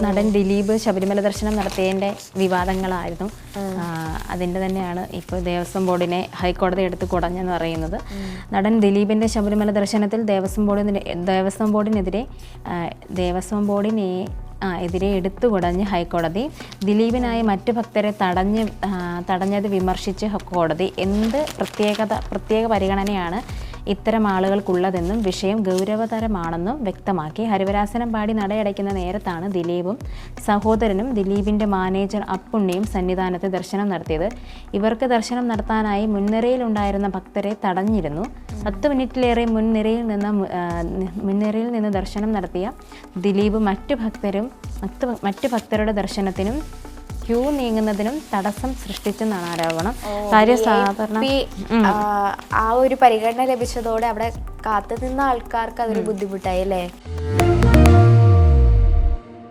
നടൻ ദിലീപ് ശബരിമല ദർശനം നടത്തിയതിൻ്റെ വിവാദങ്ങളായിരുന്നു. അതിൻ്റെ തന്നെയാണ് ഇപ്പോൾ ദേവസ്വം ബോർഡിനെ ഹൈക്കോടതി എടുത്ത് കുടഞ്ഞെന്ന് പറയുന്നത്. നടൻ ദിലീപിൻ്റെ ശബരിമല ദർശനത്തിൽ ദേവസ്വം ബോർഡിനെ എതിരെ എടുത്തു കുടഞ്ഞ് ഹൈക്കോടതി. ദിലീപിനായി മറ്റു ഭക്തരെ തടഞ്ഞത് വിമർശിച്ച് കോടതി എന്ത് പ്രത്യേക പരിഗണനയാണ് ഇത്തരം ആളുകൾക്കുള്ളതെന്നും വിഷയം ഗൗരവതരമാണെന്നും വ്യക്തമാക്കി. ഹരിവരാസനം പാടി നടയടയ്ക്കുന്ന നേരത്താണ് ദിലീപും സഹോദരനും ദിലീപിൻ്റെ മാനേജർ അപ്പുണ്ണിയും സന്നിധാനത്ത് ദർശനം നടത്തിയത്. ഇവർക്ക് ദർശനം നടത്താനായി മുൻനിരയിലുണ്ടായിരുന്ന ഭക്തരെ തടഞ്ഞിരുന്നു. 10 മിനിറ്റിലേറെ മുൻനിരയിൽ നിന്ന് ദർശനം നടത്തിയ ദിലീപ് മറ്റു ഭക്തരുടെ ദർശനത്തിനും ക്യൂ നീങ്ങുന്നതിനും തടസ്സം സൃഷ്ടിച്ചെന്നാണ് ആരോപണം. സാധാരണ ആ ഒരു പരിഗണന ലഭിച്ചതോടെ അവിടെ കാത്തു നിന്ന ആൾക്കാർക്ക് അതൊരു ബുദ്ധിമുട്ടായി അല്ലേ?